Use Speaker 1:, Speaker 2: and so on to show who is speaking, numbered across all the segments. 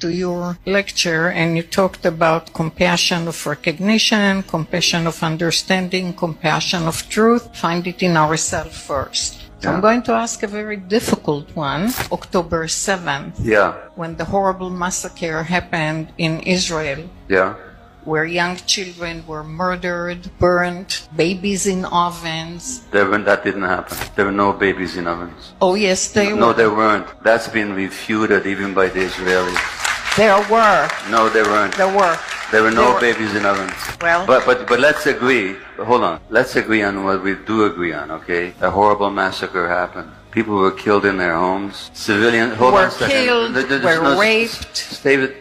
Speaker 1: to your lecture, and you talked about compassion of recognition, compassion of understanding, compassion of truth. Find it in ourselves first. So I'm going to ask a very difficult one. October 7th, when the horrible massacre happened in Israel, where young children were murdered, burned, babies in ovens.
Speaker 2: That didn't happen. There were no babies in ovens.
Speaker 1: Oh, yes, they were.
Speaker 2: No, there weren't. That's been refuted even by the Israelis.
Speaker 1: There were.
Speaker 2: No, there weren't.
Speaker 1: There were.
Speaker 2: There were no babies in ovens.
Speaker 1: Well,
Speaker 2: but let's agree. Hold on. Let's agree on what we do agree on, okay? A horrible massacre happened. People were killed in their homes. Civilians
Speaker 1: were killed, were raped.
Speaker 2: David,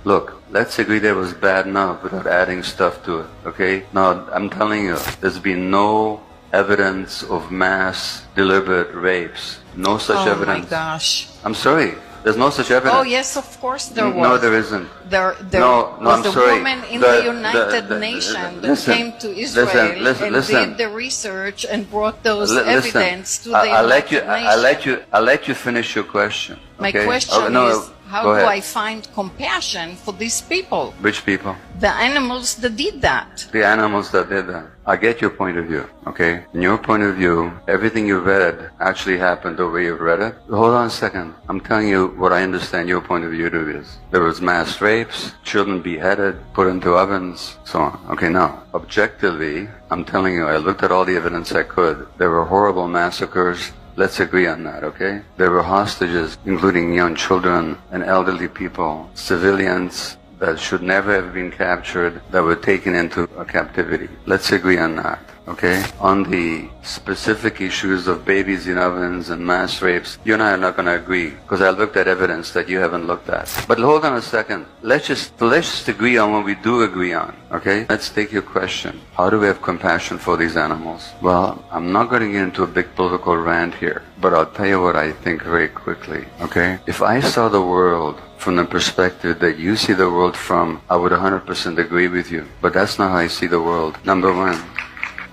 Speaker 2: look, let's agree that was bad enough without adding stuff to it, okay? Now, I'm telling you, there's been no evidence of mass deliberate rapes. No such evidence.
Speaker 1: Oh my gosh.
Speaker 2: I'm sorry. There's no such evidence.
Speaker 1: Oh, yes, of course there was.
Speaker 2: No, there isn't.
Speaker 1: There was a woman in the United Nations that came to Israel and did the research and brought those evidence to the United Nations.
Speaker 2: I'll let you finish your question.
Speaker 1: My question is, how do I find compassion for these people?
Speaker 2: Which people?
Speaker 1: The animals that did that.
Speaker 2: The animals that did that. I get your point of view, okay? In your point of view, everything you read actually happened the way you've read it. Hold on a second. I'm telling you what I understand your point of view to is. There was mass rapes, children beheaded, put into ovens, so on. Okay, now, objectively, I'm telling you, I looked at all the evidence I could. There were horrible massacres. Let's agree on that, okay? There were hostages, including young children and elderly people, civilians that should never have been captured, that were taken into a captivity. Let's agree on that, okay? On the specific issues of babies in ovens and mass rapes, you and I are not going to agree, because I looked at evidence that you haven't looked at. But hold on a second. Let's just agree on what we do agree on, okay? Let's take your question. How do we have compassion for these animals? Well, I'm not going to get into a big political rant here, but I'll tell you what I think very quickly, okay? If I saw the world from the perspective that you see the world from, I would 100% agree with you. But that's not how I see the world, number one.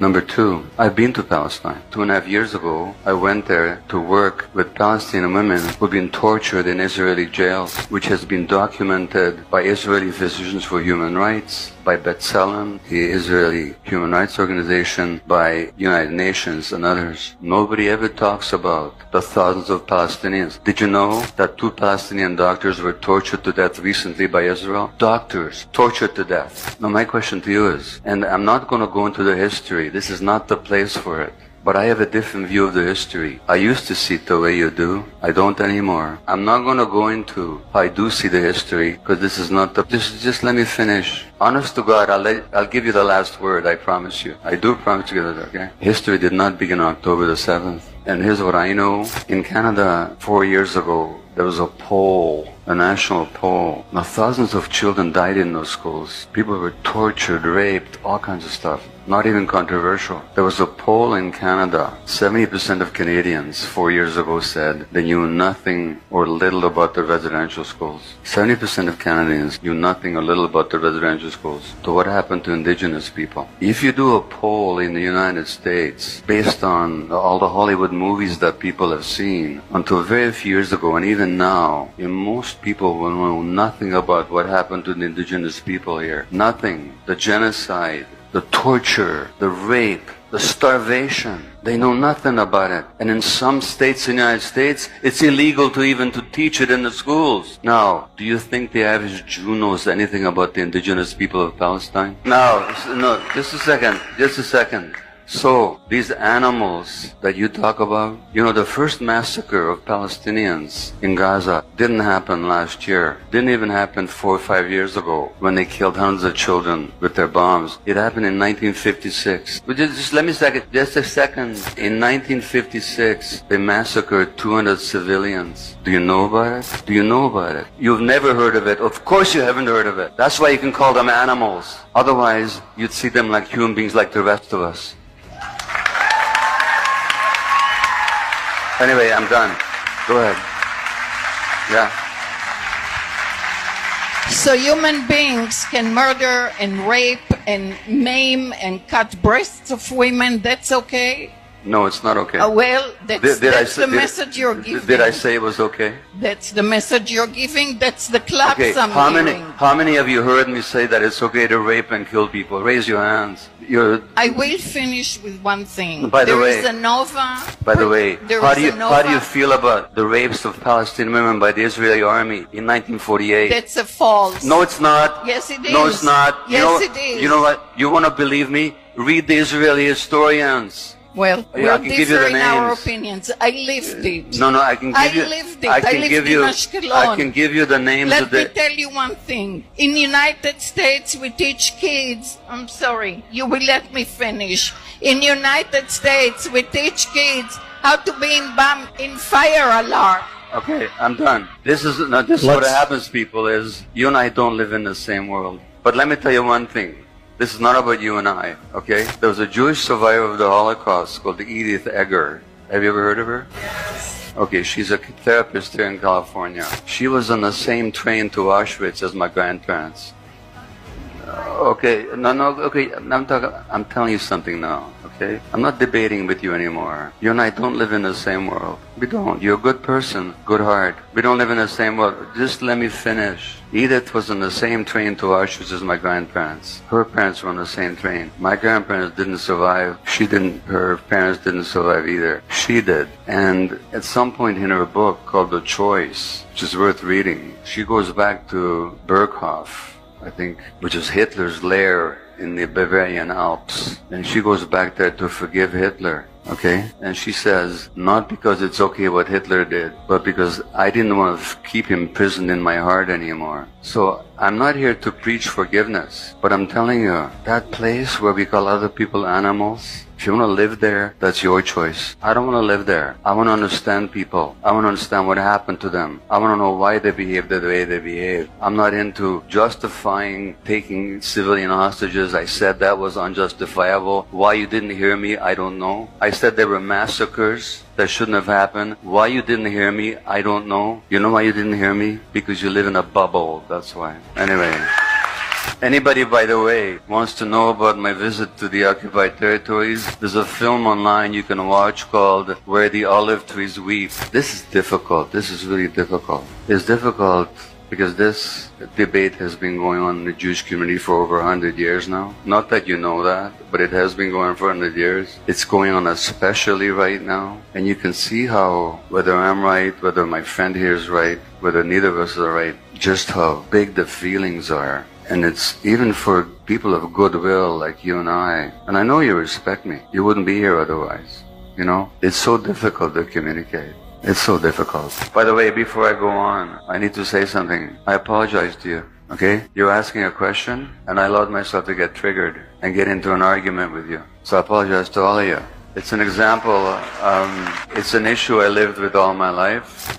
Speaker 2: Number two, I've been to Palestine. 2.5 years ago, I went there to work with Palestinian women who've been tortured in Israeli jails, which has been documented by Israeli Physicians for Human Rights, by B'Tselem, the Israeli human rights organization, by United Nations and others. Nobody ever talks about the thousands of Palestinians. Did you know that 2 Palestinian doctors were tortured to death recently by Israel? Doctors tortured to death. Now my question to you is, and I'm not going to go into the history, this is not the place for it, but I have a different view of the history. I used to see it the way you do. I don't anymore. I'm not going to go into how I do see the history, because this is not the... Just let me finish. Honest to God, I'll give you the last word, I promise you. I do promise to give it, okay? History did not begin on October the 7th. And here's what I know. In Canada, 4 years ago, there was a poll, a national poll. Now, thousands of children died in those schools. People were tortured, raped, all kinds of stuff. Not even controversial. There was a poll in Canada. 70% of Canadians 4 years ago said they knew nothing or little about the residential schools. 70% of Canadians knew nothing or little about the residential schools. So what happened to Indigenous people? If you do a poll in the United States based on all the Hollywood movies that people have seen, until very few years ago and even now, most people will know nothing about what happened to the Indigenous people here. Nothing. The genocide, the torture, the rape, the starvation. They know nothing about it. And in some states in the United States, it's illegal to even to teach it in the schools. Now, do you think the average Jew knows anything about the indigenous people of Palestine? No, just a second. So, these animals that you talk about, you know, the first massacre of Palestinians in Gaza didn't happen last year. Didn't even happen 4 or 5 years ago when they killed hundreds of children with their bombs. It happened in 1956. But just let me just a second. In 1956, they massacred 200 civilians. Do you know about it? Do you know about it? You've never heard of it. Of course you haven't heard of it. That's why you can call them animals. Otherwise, you'd see them like human beings like the rest of us. Anyway, I'm done. Go ahead. Yeah.
Speaker 1: So human beings can murder and rape and maim and cut breasts of women, that's okay?
Speaker 2: No, it's not okay.
Speaker 1: Well, that's the message you're giving.
Speaker 2: Did I say it was okay?
Speaker 1: That's the message you're giving. That's the claps
Speaker 2: Okay,
Speaker 1: I'm hearing.
Speaker 2: how many of you heard me say that it's okay to rape and kill people? Raise your hands.
Speaker 1: I will finish with one thing.
Speaker 2: By the way,
Speaker 1: there is a Nova.
Speaker 2: By the way, how do you feel about the rapes of Palestinian women by the Israeli army in 1948?
Speaker 1: That's a false.
Speaker 2: No, it's not.
Speaker 1: Yes, it is.
Speaker 2: No, it's not.
Speaker 1: Yes, it is.
Speaker 2: You know what? You want to believe me? Read the Israeli historians.
Speaker 1: Well,
Speaker 2: Yeah,
Speaker 1: we'll differ in our opinions. I lived it.
Speaker 2: No, I can give you.
Speaker 1: I lived it. I lived in Ashkelon.
Speaker 2: I can give you the names
Speaker 1: Let
Speaker 2: of the.
Speaker 1: me tell you one thing. In the United States, we teach kids. I'm sorry. You will let me finish. In the United States, we teach kids how to be in fire alarm.
Speaker 2: Okay, I'm done. This is what happens, people. Is you and I don't live in the same world. But let me tell you one thing. This is not about you and I, okay? There was a Jewish survivor of the Holocaust called Edith Edgar. Have you ever heard of her?
Speaker 1: Yes.
Speaker 2: Okay, she's a therapist here in California. She was on the same train to Auschwitz as my grandparents. Okay, okay, I'm telling you something now, okay? I'm not debating with you anymore. You and I don't live in the same world. We don't. You're a good person, good heart. We don't live in the same world. Just let me finish. Edith was on the same train to Auschwitz as my grandparents. Her parents were on the same train. My grandparents didn't survive. Her parents didn't survive either. She did. And at some point in her book called The Choice, which is worth reading, she goes back to Berghof, I think, which is Hitler's lair in the Bavarian Alps. And she goes back there to forgive Hitler, okay? And she says, not because it's okay what Hitler did, but because I didn't want to keep him imprisoned in my heart anymore. So I'm not here to preach forgiveness, but I'm telling you, that place where we call other people animals, if you want to live there, that's your choice. I don't want to live there. I want to understand people. I want to understand what happened to them. I want to know why they behave the way they behave. I'm not into justifying taking civilian hostages. I said that was unjustifiable. Why you didn't hear me, I don't know. I said there were massacres that shouldn't have happened. Why you didn't hear me, I don't know. You know why you didn't hear me? Because you live in a bubble, that's why. Anyway. Anybody, by the way, wants to know about my visit to the occupied territories, there's a film online you can watch called Where the Olive Trees Weep. This is difficult. This is really difficult. It's difficult because this debate has been going on in the Jewish community for over 100 years now. Not that you know that, but it has been going on for 100 years. It's going on especially right now. And you can see how, whether I'm right, whether my friend here is right, whether neither of us are right, just how big the feelings are. And it's even for people of goodwill like you and I. And I know you respect me. You wouldn't be here otherwise. You know? It's so difficult to communicate. It's so difficult. By the way, before I go on, I need to say something. I apologize to you. Okay? You're asking a question, and I allowed myself to get triggered and get into an argument with you. So I apologize to all of you. It's an example, it's an issue I lived with all my life.